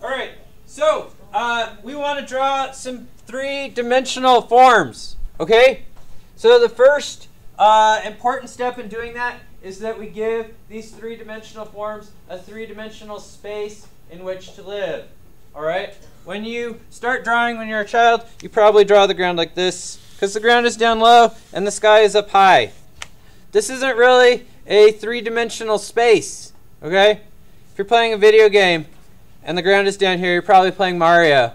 All right, so we want to draw some three-dimensional forms, okay? So the first important step in doing that is that we give these three-dimensional forms a three-dimensional space in which to live, all right? When you start drawing when you're a child, you probably draw the ground like this because the ground is down low and the sky is up high. This isn't really a three-dimensional space, okay? If you're playing a video game and the ground is down here, you're probably playing Mario,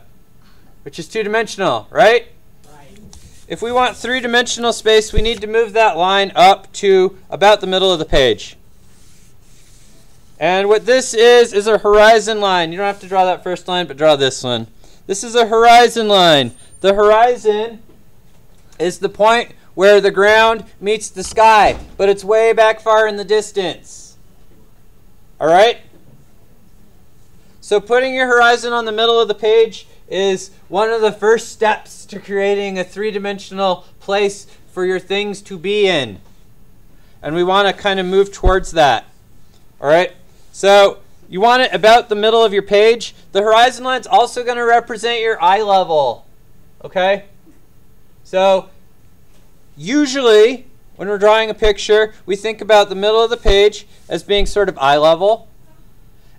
which is two-dimensional, right? Right. If we want three-dimensional space, we need to move that line up to about the middle of the page. And what this is a horizon line. You don't have to draw that first line, but draw this one. This is a horizon line. The horizon is the point where the ground meets the sky, but it's way back far in the distance. All right? So putting your horizon on the middle of the page is one of the first steps to creating a three-dimensional place for your things to be in. And we want to kind of move towards that. All right? So you want it about the middle of your page. The horizon line is also going to represent your eye level. Okay? So usually when we're drawing a picture, we think about the middle of the page as being sort of eye level.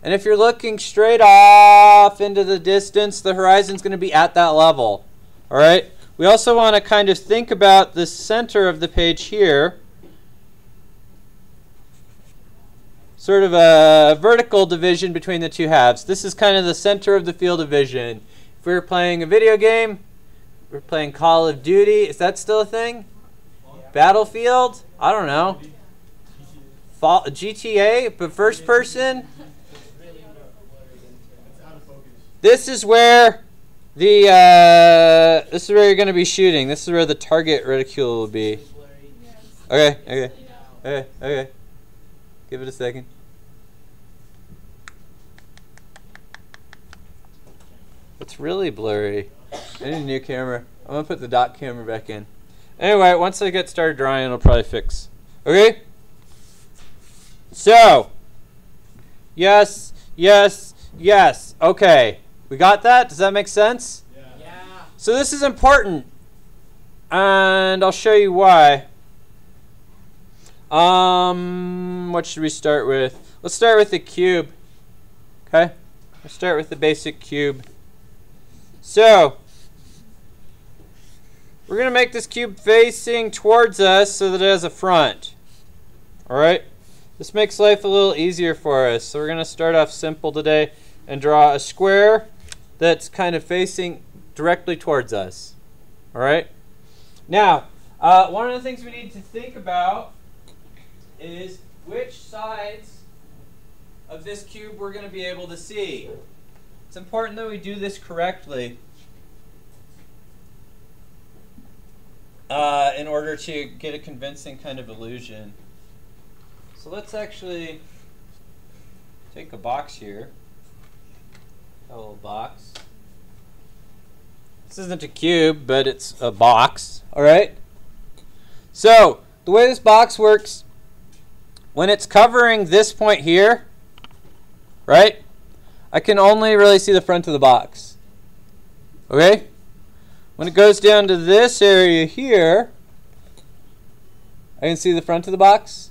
And if you're looking straight off into the distance, the horizon's going to be at that level. All right? We also want to kind of think about the center of the page here. Sort of a vertical division between the two halves. This is kind of the center of the field of vision. If we were playing a video game, we're playing Call of Duty. Is that still a thing? Yeah. Battlefield? I don't know. GTA, but first person? This is where the this is where you're going to be shooting. This is where the target reticule will be. Okay. Give it a second. It's really blurry. I need a new camera. I'm going to put the dot camera back in. Anyway, once I get started drawing, it'll probably fix. Okay? So, yes. Okay. We got that? Does that make sense? Yeah. So this is important. And I'll show you why. What should we start with? Let's start with the cube. Okay? Let's start with the basic cube. So, we're going to make this cube facing towards us so that it has a front. Alright? This makes life a little easier for us. So we're going to start off simple today and draw a square that's kind of facing directly towards us. Alright? Now, one of the things we need to think about is which sides of this cube we're going to be able to see. It's important that we do this correctly in order to get a convincing kind of illusion. So let's actually take a box here. A little box. This isn't a cube, but it's a box. Alright? So, the way this box works, when it's covering this point here, right, I can only really see the front of the box. Okay? When it goes down to this area here, I can see the front of the box,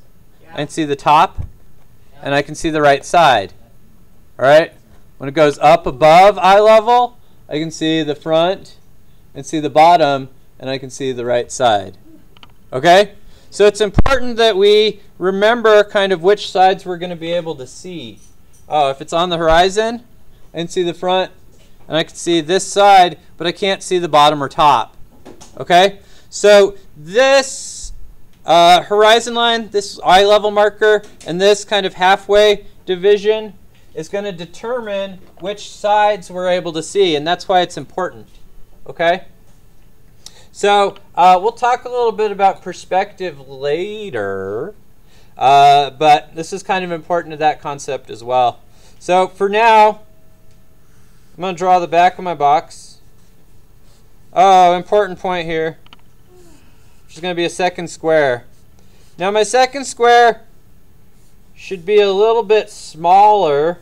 I can see the top, and I can see the right side. Alright? When it goes up above eye level, I can see the front and see the bottom, and I can see the right side. Okay? So it's important that we remember kind of which sides we're going to be able to see. Oh, if it's on the horizon, I can see the front, and I can see this side, but I can't see the bottom or top. Okay? So this horizon line, this eye level marker, and this kind of halfway division is going to determine which sides we're able to see, and that's why it's important. Okay? So we'll talk a little bit about perspective later, but this is kind of important to that concept as well. So for now, I'm going to draw the back of my box. Oh, important point here. Which is going to be a second square. Now my second square should be a little bit smaller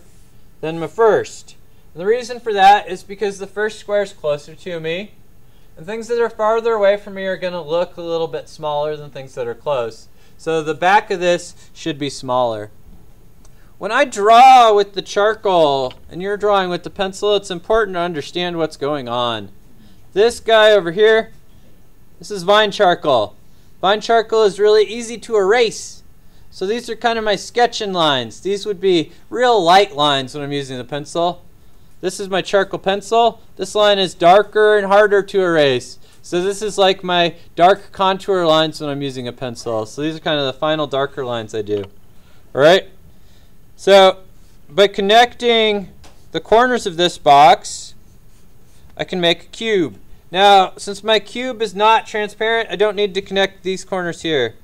than my first. And the reason for that is because the first square is closer to me, and things that are farther away from me are going to look a little bit smaller than things that are close. So the back of this should be smaller. When I draw with the charcoal and you're drawing with the pencil, it's important to understand what's going on. This guy over here, this is vine charcoal. Vine charcoal is really easy to erase. So these are kind of my sketching lines. These would be real light lines when I'm using the pencil. This is my charcoal pencil. This line is darker and harder to erase. So this is like my dark contour lines when I'm using a pencil. So these are kind of the final darker lines I do. All right? So by connecting the corners of this box, I can make a cube. Now, since my cube is not transparent, I don't need to connect these corners here.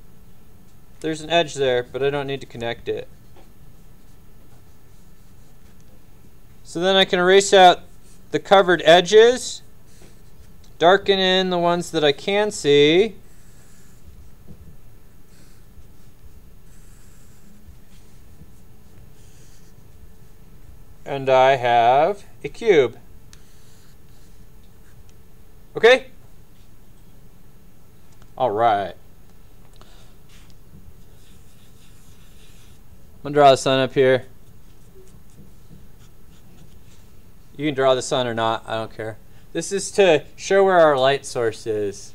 There's an edge there, but I don't need to connect it. So then I can erase out the covered edges, darken in the ones that I can see, and I have a cube. Okay? All right. I'm going to draw the sun up here. You can draw the sun or not, I don't care. This is to show where our light source is.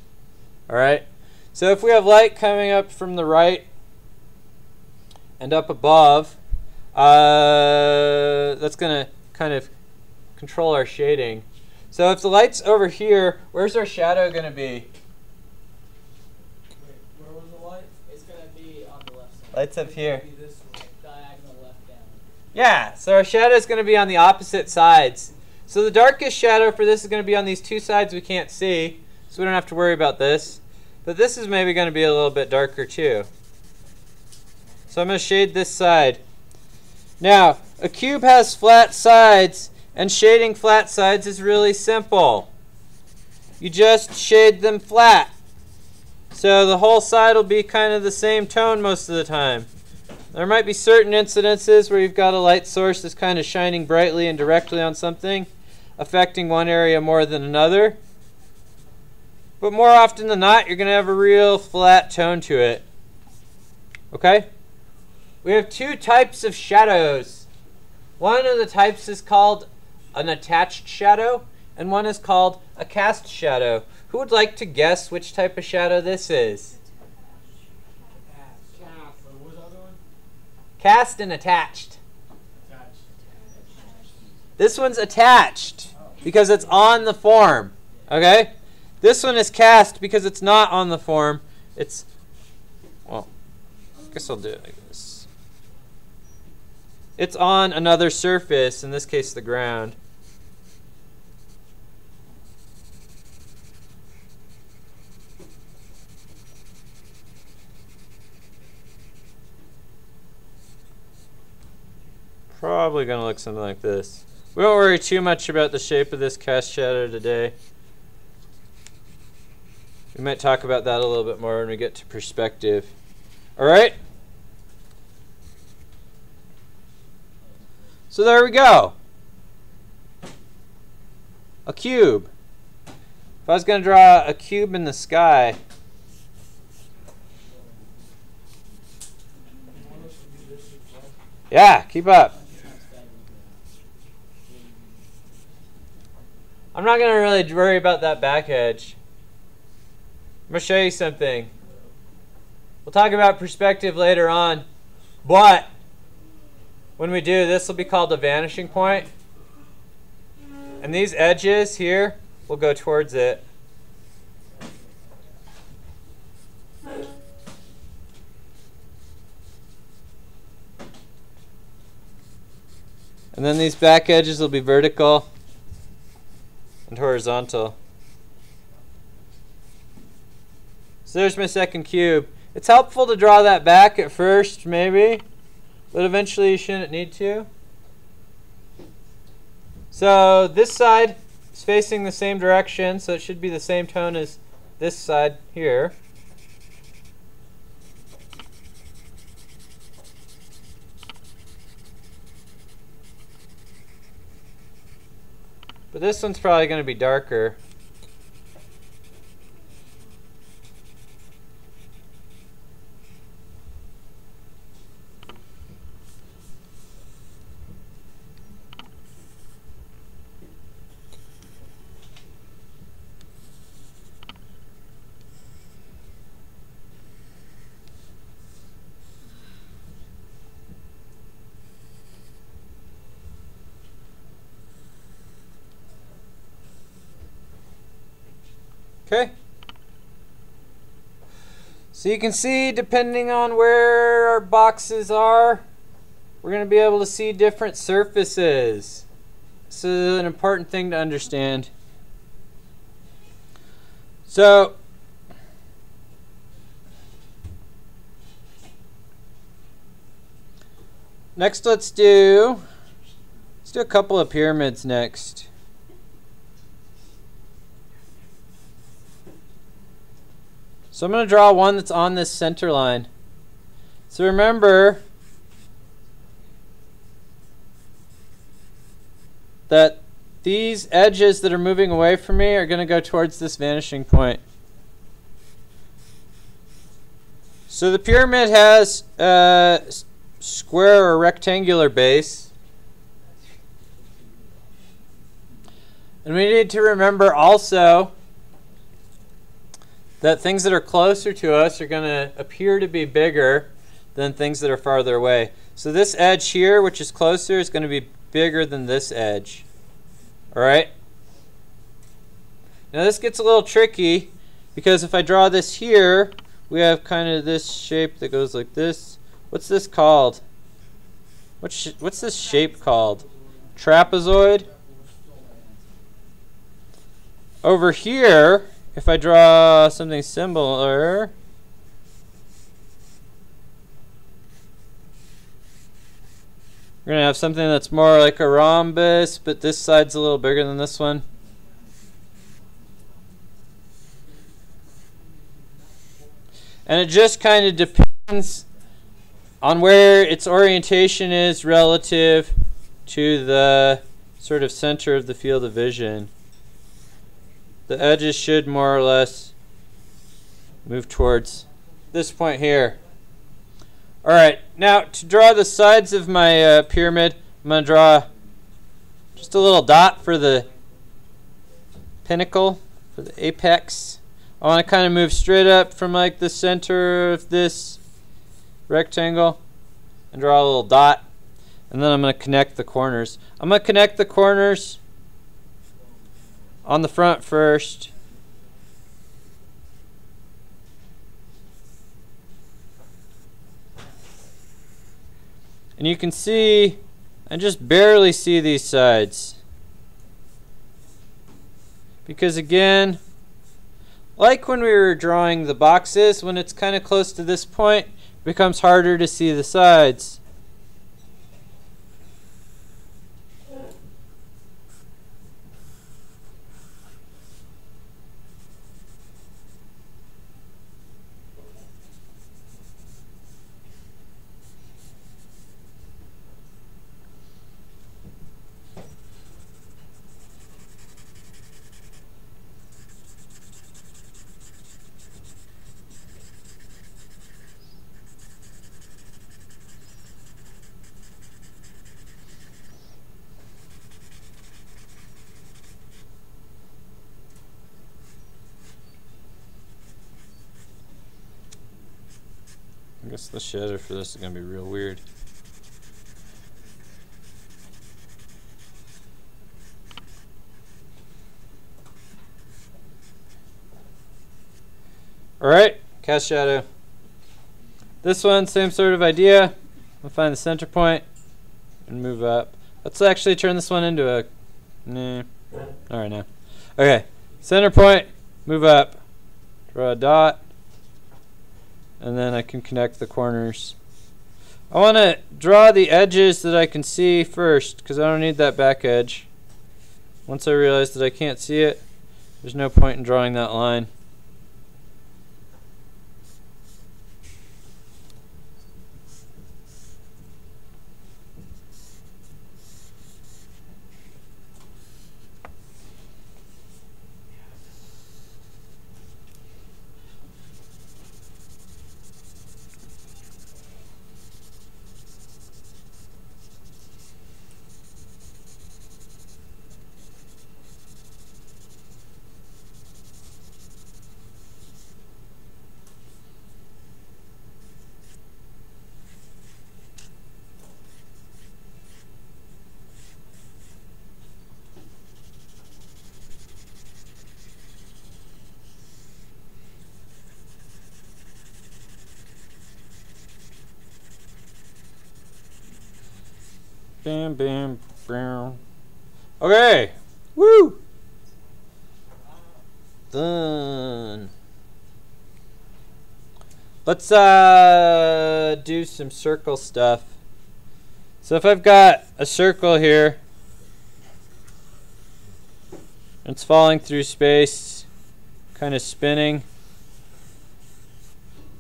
Alright? So if we have light coming up from the right and up above, that's going to kind of control our shading. So if the light's over here, where's our shadow going to be? Wait, where was the light? It's going to be on the left side. Light's up here. This way, diagonal left down. Yeah, so our shadow is going to be on the opposite sides. So the darkest shadow for this is going to be on these two sides we can't see, so we don't have to worry about this. But this is maybe going to be a little bit darker too. So I'm going to shade this side. Now, a cube has flat sides, and shading flat sides is really simple. You just shade them flat. So the whole side will be kind of the same tone most of the time. There might be certain incidences where you've got a light source that's kind of shining brightly and directly on something, affecting one area more than another. But more often than not, you're going to have a real flat tone to it. Okay? We have two types of shadows. One of the types is called an attached shadow, and one is called a cast shadow. Who would like to guess which type of shadow this is? Cast and attached. This one's attached because it's on the form. Okay? This one is cast because it's not on the form. It's, well, I guess I'll do it like this. It's on another surface, in this case the ground. Probably going to look something like this. We won't worry too much about the shape of this cast shadow today. We might talk about that a little bit more when we get to perspective. Alright? So there we go. A cube. If I was going to draw a cube in the sky, yeah, keep up. I'm not going to really worry about that back edge. I'm going to show you something. We'll talk about perspective later on, but when we do, this will be called a vanishing point. And these edges here will go towards it. And then these back edges will be vertical and horizontal. So there's my second cube. It's helpful to draw that back at first, maybe, but eventually you shouldn't need to. So this side is facing the same direction, so it should be the same tone as this side here. But this one's probably going to be darker. Okay. So you can see, depending on where our boxes are, we're going to be able to see different surfaces. This is an important thing to understand. So, next let's do a couple of pyramids next. So I'm going to draw one that's on this center line. So remember that these edges that are moving away from me are going to go towards this vanishing point. So the pyramid has a square or rectangular base. And we need to remember also that things that are closer to us are going to appear to be bigger than things that are farther away. So this edge here, which is closer, is going to be bigger than this edge. All right? Now this gets a little tricky because if I draw this here, we have kind of this shape that goes like this. What's this called? What's this shape called? Trapezoid? Over here, if I draw something similar, we're going to have something that's more like a rhombus, but this side's a little bigger than this one. And it just kind of depends on where its orientation is relative to the sort of center of the field of vision. The edges should more or less move towards this point here. Alright, now to draw the sides of my pyramid, I'm going to draw just a little dot for the pinnacle, for the apex. I want to kind of move straight up from like the center of this rectangle and draw a little dot. And then I'm going to connect the corners. I'm going to connect the corners on the front first. And you can see, I just barely see these sides. Because again, like when we were drawing the boxes, when it's kind of close to this point, it becomes harder to see the sides. I guess the shadow for this is going to be real weird. Alright, cast shadow. This one, same sort of idea. I'll find the center point and move up. Let's actually turn this one into a... Nah. Alright now. Okay, center point, move up. Draw a dot. And then I can connect the corners. I want to draw the edges that I can see first because I don't need that back edge. Once I realize that I can't see it, there's no point in drawing that line. Bam, bam, bam. Okay. Woo! Done. Let's do some circle stuff. So if I've got a circle here, it's falling through space, kind of spinning.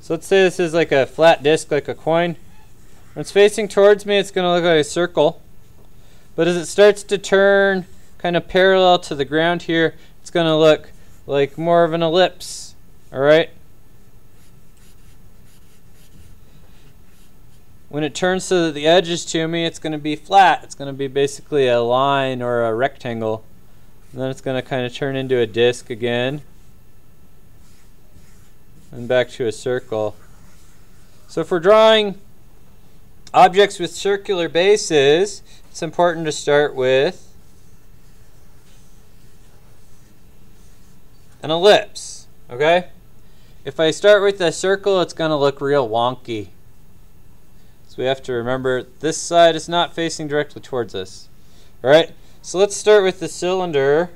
So let's say this is like a flat disc, like a coin. When it's facing towards me, it's going to look like a circle. But as it starts to turn kind of parallel to the ground here, it's going to look like more of an ellipse. All right? When it turns so that the edge is to me, it's going to be flat. It's going to be basically a line or a rectangle. And then it's going to kind of turn into a disc again. And back to a circle. So if we're drawing objects with circular bases, it's important to start with an ellipse. Okay? If I start with a circle, it's going to look real wonky. So we have to remember this side is not facing directly towards us. Alright, so let's start with the cylinder.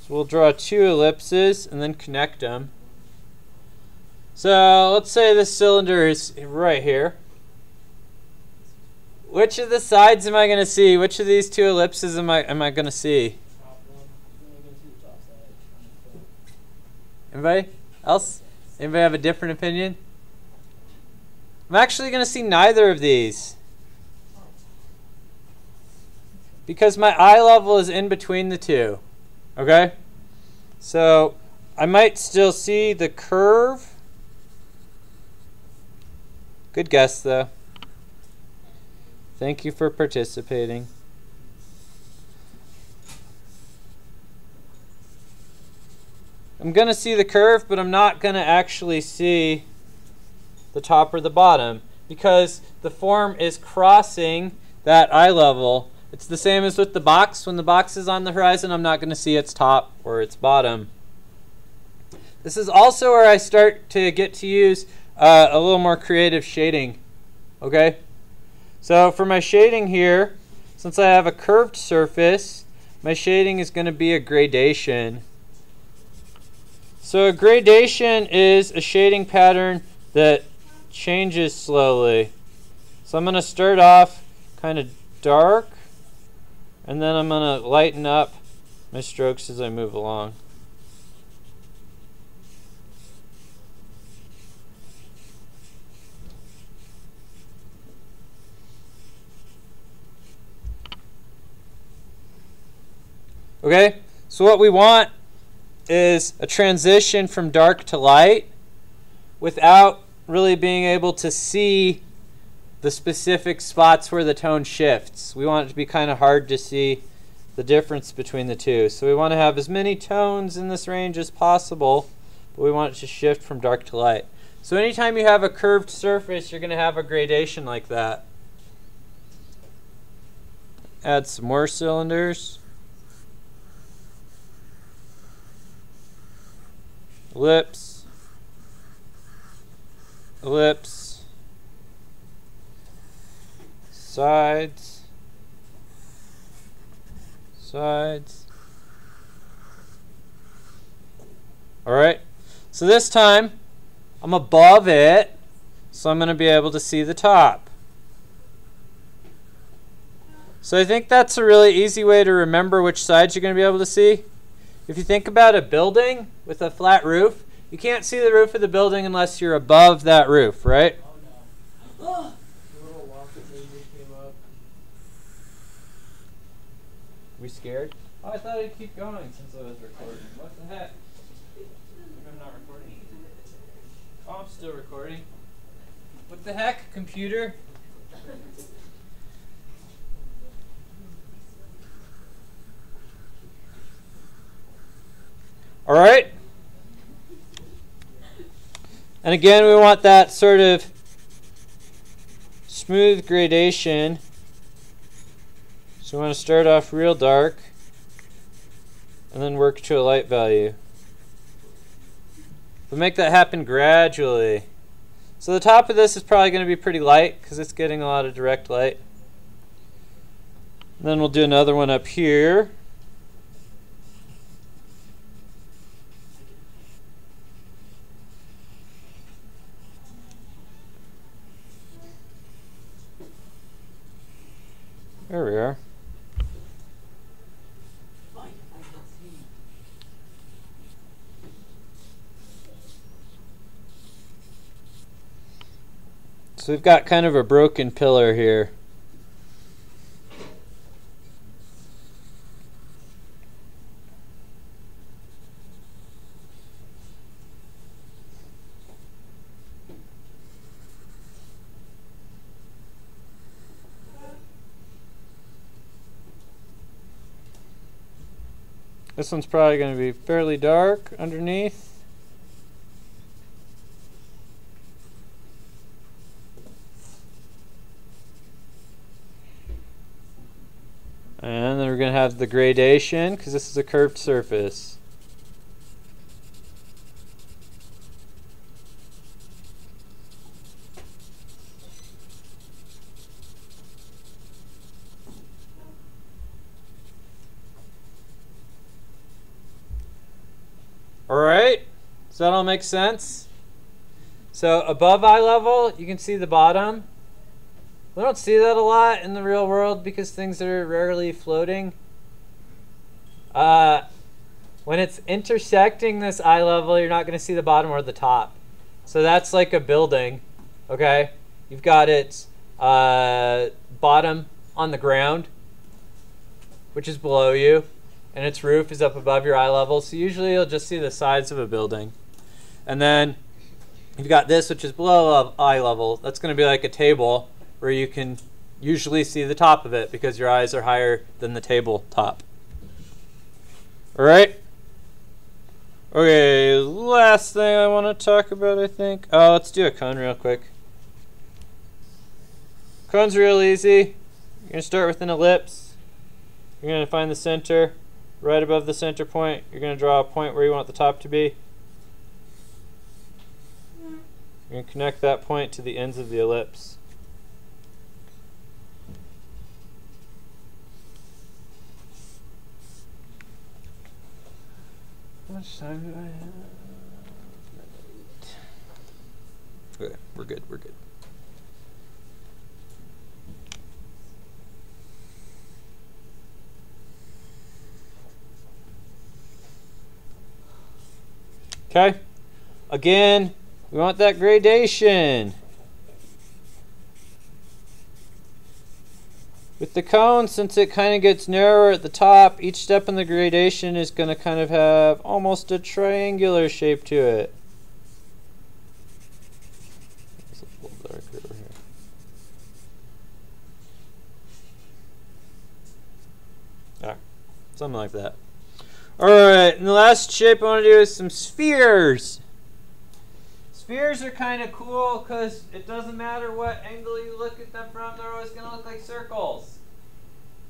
So we'll draw two ellipses and then connect them. So let's say this cylinder is right here. Which of the sides am I going to see? Which of these two ellipses am I going to see? Anybody else? Anybody have a different opinion? I'm actually going to see neither of these. Because my eye level is in between the two. Okay? So I might still see the curve. Good guess though. Thank you for participating. I'm going to see the curve, but I'm not going to actually see the top or the bottom because the form is crossing that eye level. It's the same as with the box. When the box is on the horizon, I'm not going to see its top or its bottom. This is also where I start to get to use a little more creative shading. Okay? So for my shading here, since I have a curved surface, my shading is going to be a gradation. So a gradation is a shading pattern that changes slowly. So I'm going to start off kind of dark, and then I'm going to lighten up my strokes as I move along. Okay, so what we want is a transition from dark to light without really being able to see the specific spots where the tone shifts. We want it to be kind of hard to see the difference between the two. So we want to have as many tones in this range as possible, but we want it to shift from dark to light. So anytime you have a curved surface, you're going to have a gradation like that. Add some more cylinders. Ellipse, ellipse, sides, sides. All right, so this time I'm above it, so I'm going to be able to see the top. So I think that's a really easy way to remember which sides you're going to be able to see. If you think about a building with a flat roof, you can't see the roof of the building unless you're above that roof, right? Oh no. The little waffle table came up. We scared? Oh, I thought I'd keep going since I was recording. What the heck? I'm not recording. Oh, I'm still recording. What the heck, computer? All right. And again, we want that sort of smooth gradation. So we want to start off real dark. and then work to a light value. But make that happen gradually. So the top of this is probably going to be pretty light because it's getting a lot of direct light. And then we'll do another one up here. There we are. So we've got kind of a broken pillar here. This one's probably going to be fairly dark underneath. And then we're going to have the gradation because this is a curved surface. Alright, does that all make sense? So above eye level, you can see the bottom. We don't see that a lot in the real world because things are rarely floating. When it's intersecting this eye level, you're not going to see the bottom or the top. So that's like a building, okay? You've got its bottom on the ground, which is below you, and its roof is up above your eye level. So usually you'll just see the sides of a building. And then you've got this, which is below eye level. That's going to be like a table where you can usually see the top of it because your eyes are higher than the table top. Alright? Okay, last thing I want to talk about, I think. Oh, let's do a cone real quick. Cone's real easy. You're going to start with an ellipse. You're going to find the center. Right above the center point, you're going to draw a point where you want the top to be. You're going to connect that point to the ends of the ellipse. How much time do I have? Okay, we're good, we're good. Okay, again, we want that gradation. With the cone, since it kind of gets narrower at the top, each step in the gradation is going to kind of have almost a triangular shape to it. It's a little darker over here. Yeah, something like that. Alright, and the last shape I want to do is some spheres. Spheres are kind of cool because it doesn't matter what angle you look at them from, they're always going to look like circles.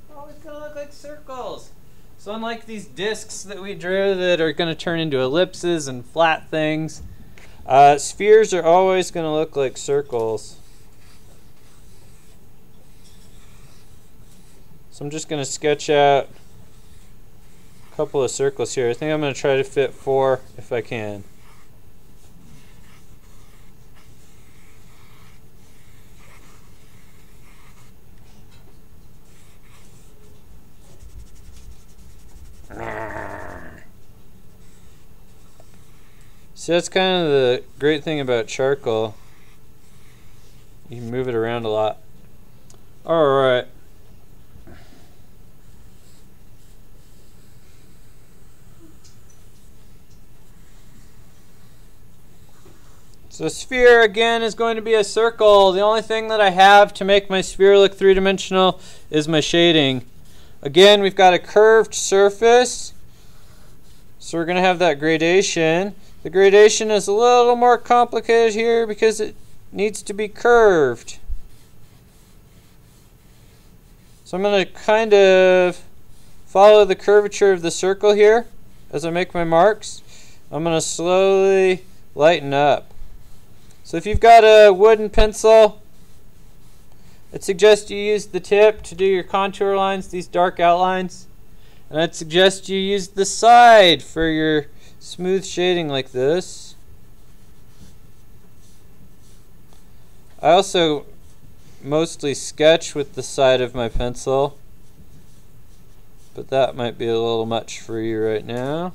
They're always going to look like circles. So unlike these discs that we drew that are going to turn into ellipses and flat things, spheres are always going to look like circles. So I'm just going to sketch out a couple of circles here. I think I'm going to try to fit 4 if I can. So that's kind of the great thing about charcoal. You can move it around a lot. Alright. So sphere again is going to be a circle. The only thing that I have to make my sphere look three-dimensional is my shading. Again, we've got a curved surface. So we're going to have that gradation. The gradation is a little more complicated here because it needs to be curved. So I'm going to kind of follow the curvature of the circle here as I make my marks. I'm going to slowly lighten up. So if you've got a wooden pencil, I'd suggest you use the tip to do your contour lines, these dark outlines. And I'd suggest you use the side for your smooth shading like this. I also mostly sketch with the side of my pencil, but that might be a little much for you right now.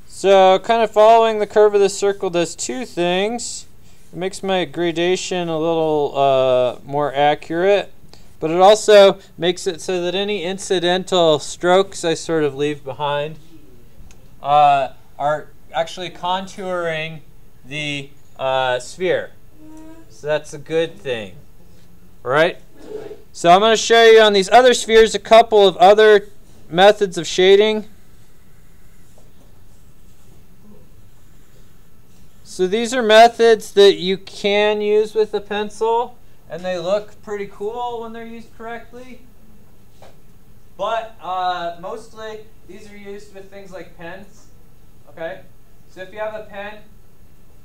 So kind of following the curve of the circle does two things. It makes my gradation a little more accurate, but it also makes it so that any incidental strokes I sort of leave behind are actually contouring the sphere. So that's a good thing. All right? So I'm going to show you on these other spheres a couple of other methods of shading. So these are methods that you can use with a pencil, and they look pretty cool when they're used correctly. But mostly these are used with things like pens. Okay? So if you have a pen,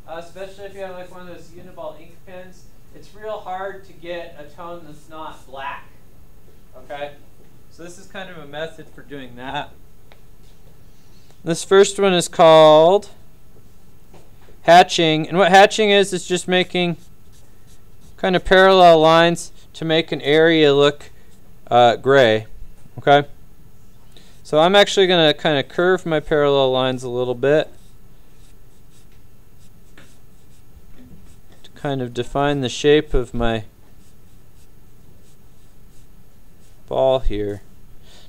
especially if you have like one of those Uniball ink pens, it's real hard to get a tone that's not black. Okay? So this is kind of a method for doing that. This first one is called hatching, and what hatching is just making kind of parallel lines to make an area look gray. Okay, so I'm actually going to kind of curve my parallel lines a little bit to kind of define the shape of my ball here.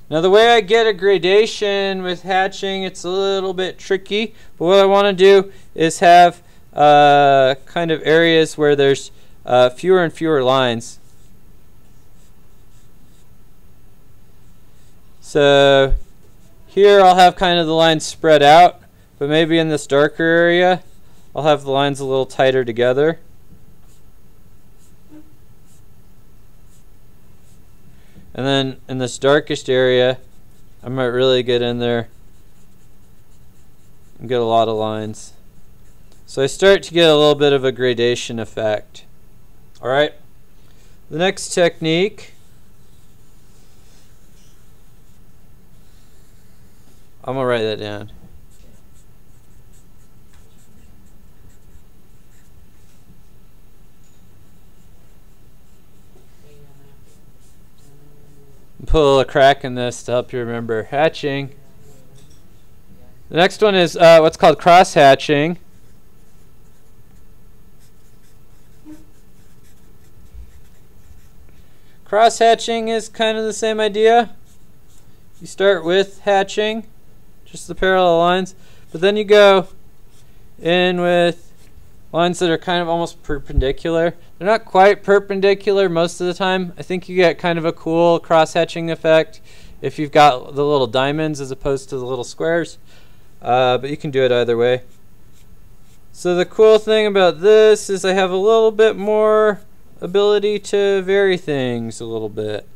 Now the way I get a gradation with hatching, it's a little bit tricky, but what I want to do is have kind of areas where there's fewer and fewer lines. So here I'll have kind of the lines spread out, but maybe in this darker area I'll have the lines a little tighter together. And then in this darkest area, I might really get in there and get a lot of lines. So I start to get a little bit of a gradation effect. Alright, the next technique, I'm going to write that down. Put a little crack in this to help you remember hatching. The next one is what's called cross hatching. Cross hatching is kind of the same idea. You start with hatching, just the parallel lines, but then you go in with lines that are kind of almost perpendicular. They're not quite perpendicular most of the time. I think you get kind of a cool cross-hatching effect if you've got the little diamonds as opposed to the little squares. But you can do it either way. So the cool thing about this is I have a little bit more ability to vary things a little bit.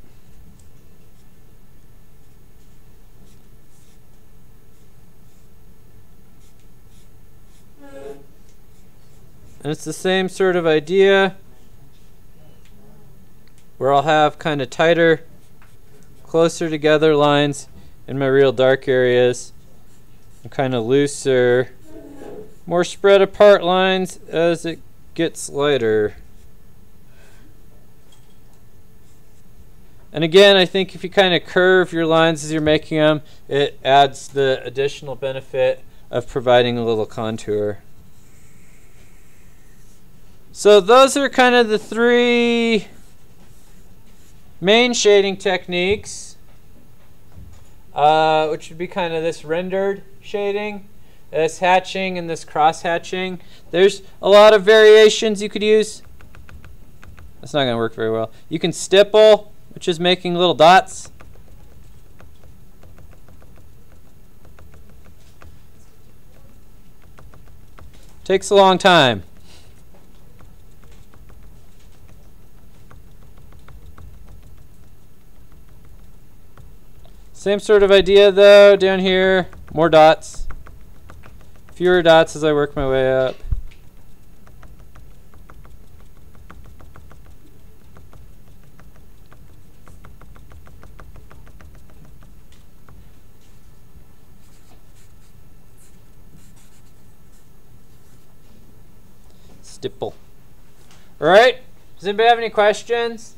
And it's the same sort of idea where I'll have kind of tighter, closer together lines in my real dark areas and kind of looser, more spread apart lines as it gets lighter. And again, I think if you kind of curve your lines as you're making them, it adds the additional benefit of providing a little contour. So those are kind of the three main shading techniques, which would be kind of this rendered shading, this hatching, and this cross hatching. There's a lot of variations you could use. That's not going to work very well. You can stipple, which is making little dots. Takes a long time. Same sort of idea though, down here, more dots. Fewer dots as I work my way up. Stipple. All right, does anybody have any questions?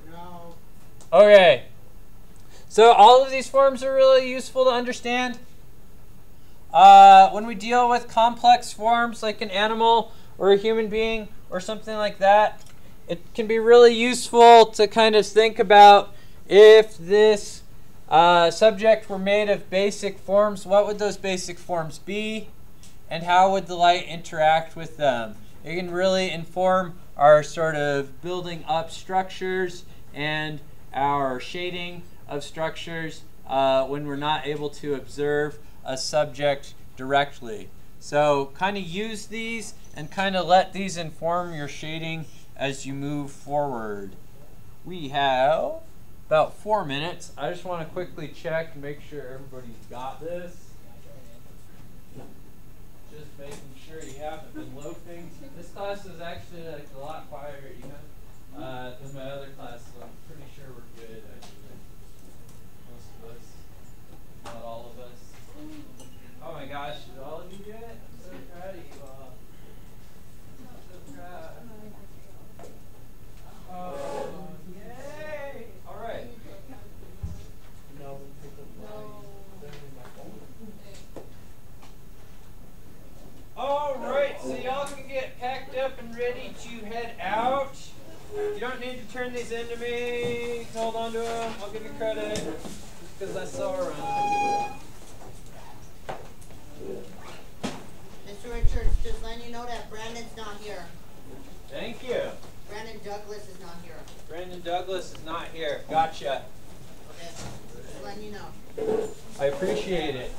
No. Okay. So all of these forms are really useful to understand. When we deal with complex forms like an animal or a human being or something like that, it can be really useful to kind of think about if this subject were made of basic forms, what would those basic forms be and how would the light interact with them? It can really inform our sort of building up structures and our shading of structures when we're not able to observe a subject directly. So kind of use these and kind of let these inform your shading as you move forward. We have about 4 minutes. I just want to quickly check and make sure everybody's got this. Just making sure you haven't been loafing. This class is actually like a lot quieter even than my other class, so I'm pretty sure we're good actually. Most of us, if not all of us. Oh my gosh, did all of you get it? I'm so proud of you all. I'm so proud. Oh, yay! All right. No. All right, so y'all can get packed up and ready to head out. You don't need to turn these into me. Hold on to them. I'll give you credit just because I saw around. Mr. Richards, just letting you know that Brandon's not here. Thank you. Brandon Douglas is not here. Brandon Douglas is not here. Gotcha. Okay, just letting you know. I appreciate it.